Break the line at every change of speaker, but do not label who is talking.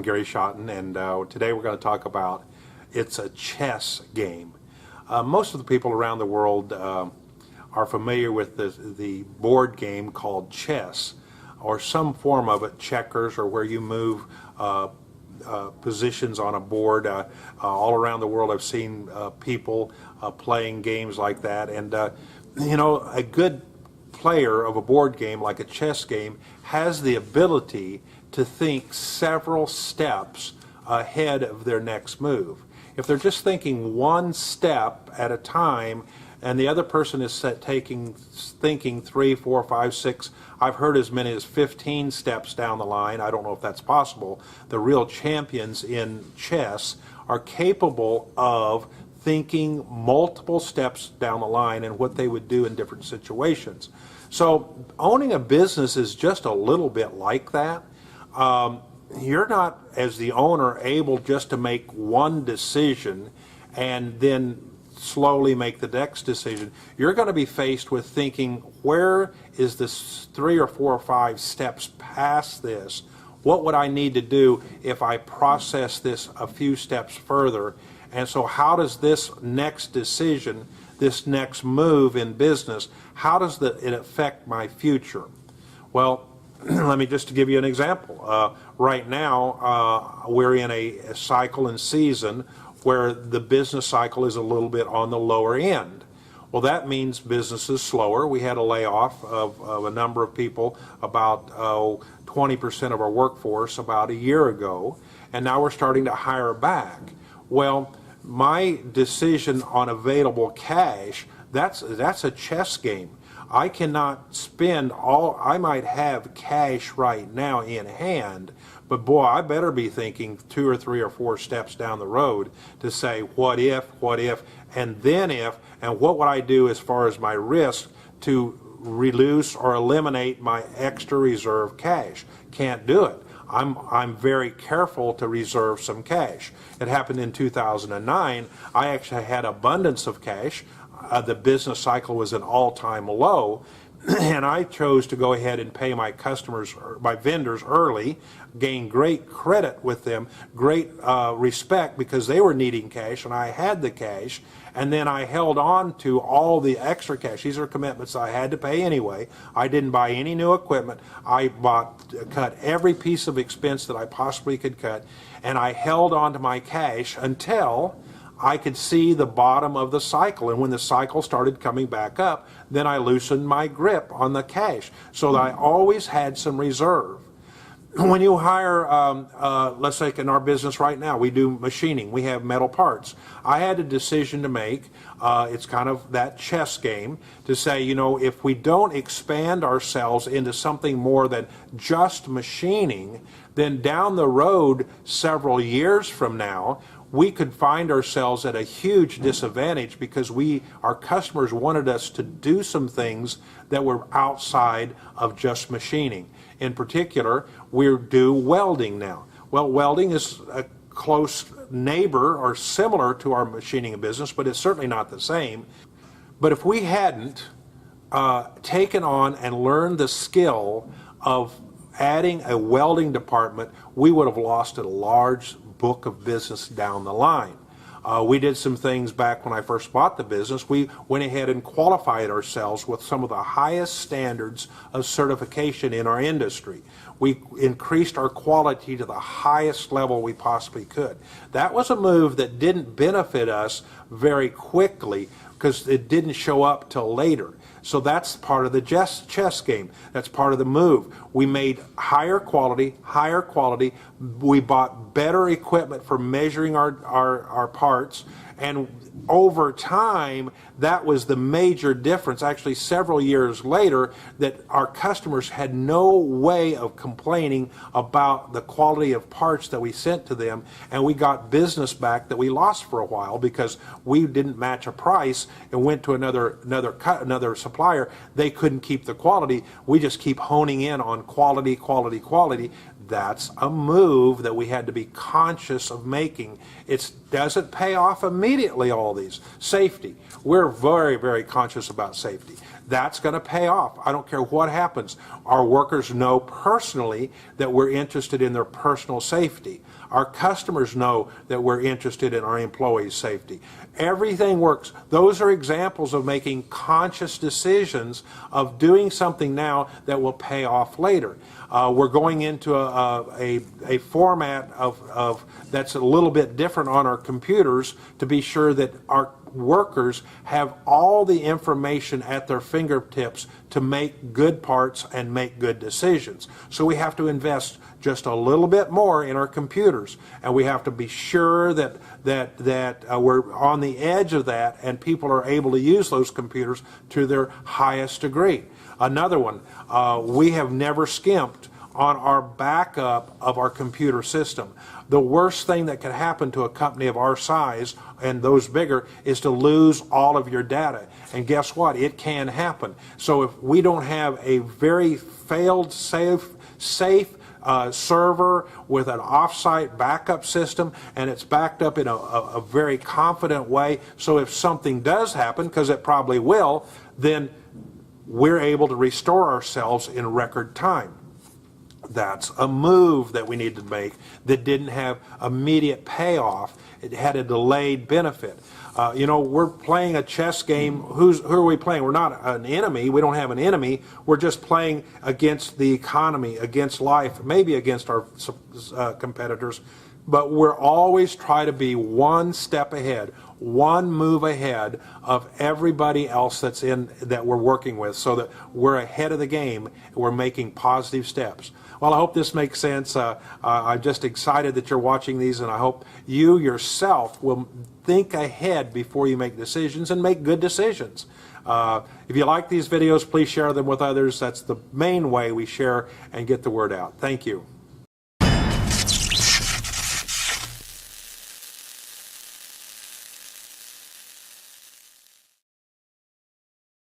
I'm Gary Schotten, and today we're going to talk about it's a chess game. Most of the people around the world are familiar with the board game called chess, or some form of it, checkers, or where you move positions on a board. All around the world I've seen people playing games like that, and you know, a good player of a board game like a chess game has the ability to think several steps ahead of their next move. If they're just thinking one step at a time and the other person is thinking 3, 4, 5, 6, I've heard as many as 15 steps down the line. I don't know if that's possible. The real champions in chess are capable of thinking multiple steps down the line and what they would do in different situations. So owning a business is just a little bit like that. You're not, as the owner, able just to make one decision and then slowly make the next decision. You're going to be faced with thinking, where is this 3 or 4 or 5 steps past this? What would I need to do if I process this a few steps further? And so how does this next decision, this next move in business, how does it affect my future? Well, let me just give you an example. Right now, we're in a cycle and season where the business cycle is a little bit on the lower end. Well, that means business is slower. We had a layoff of a number of people, about 20% of our workforce about a year ago, and now we're starting to hire back. Well, my decision on available cash, that's a chess game. I cannot spend all, I might have cash right now in hand, but boy, I better be thinking 2 or 3 or 4 steps down the road to say, what if, and then if, and what would I do as far as my risk to reduce or eliminate my extra reserve cash? Can't do it. I'm very careful to reserve some cash. It happened in 2009. I actually had abundance of cash. The business cycle was an all-time low, and I chose to go ahead and pay my customers, my vendors early, gain great credit with them, great respect because they were needing cash and I had the cash, and then I held on to all the extra cash. These are commitments I had to pay anyway. I didn't buy any new equipment. I cut every piece of expense that I possibly could cut, and I held on to my cash until I could see the bottom of the cycle, and when the cycle started coming back up, then I loosened my grip on the cash so that I always had some reserve. When you hire, let's say in our business right now, we do machining, we have metal parts. I had a decision to make, it's kind of that chess game, to say, you know, if we don't expand ourselves into something more than just machining, then down the road, several years from now, we could find ourselves at a huge disadvantage because our customers wanted us to do some things that were outside of just machining. In particular, we do welding now. Well, welding is a close neighbor or similar to our machining business, but it's certainly not the same. But if we hadn't taken on and learned the skill of adding a welding department, we would have lost a large book of business down the line. We did some things back when I first bought the business. We went ahead and qualified ourselves with some of the highest standards of certification in our industry. We increased our quality to the highest level we possibly could. That was a move that didn't benefit us very quickly because it didn't show up till later. So that's part of the chess game. That's part of the move. We made higher quality. We bought better equipment for measuring our parts. And over time, that was the major difference, actually several years later, that our customers had no way of complaining about the quality of parts that we sent to them, and we got business back that we lost for a while because we didn't match a price and went to another supplier. They couldn't keep the quality. We just keep honing in on quality. That's a move that we had to be conscious of making. It doesn't pay off immediately, all these. Safety. We're very, very conscious about safety. That's going to pay off. I don't care what happens. Our workers know personally that we're interested in their personal safety. Our customers know that we're interested in our employees' safety. Everything works. Those are examples of making conscious decisions of doing something now that will pay off later. We're going into a format of that's a little bit different on our computers to be sure that our workers have all the information at their fingertips to make good parts and make good decisions. So we have to invest just a little bit more in our computers, and we have to be sure that we're on the edge of that and people are able to use those computers to their highest degree. Another one, we have never skimped on our backup of our computer system. The worst thing that could happen to a company of our size and those bigger is to lose all of your data. And guess what? It can happen. So if we don't have a very failed safe server with an off-site backup system, and it's backed up in a very confident way, so if something does happen, because it probably will, then we're able to restore ourselves in record time. That's a move that we need to make that didn't have immediate payoff. It had a delayed benefit. We're playing a chess game. Who are we playing? We're not an enemy. We don't have an enemy. We're just playing against the economy, against life, maybe against our competitors. But we're always trying to be one step ahead, one move ahead of everybody else that we're working with, so that we're ahead of the game and we're making positive steps. Well, I hope this makes sense. I'm just excited that you're watching these, and I hope you yourself will think ahead before you make decisions and make good decisions. If you like these videos, please share them with others. That's the main way we share and get the word out. Thank you.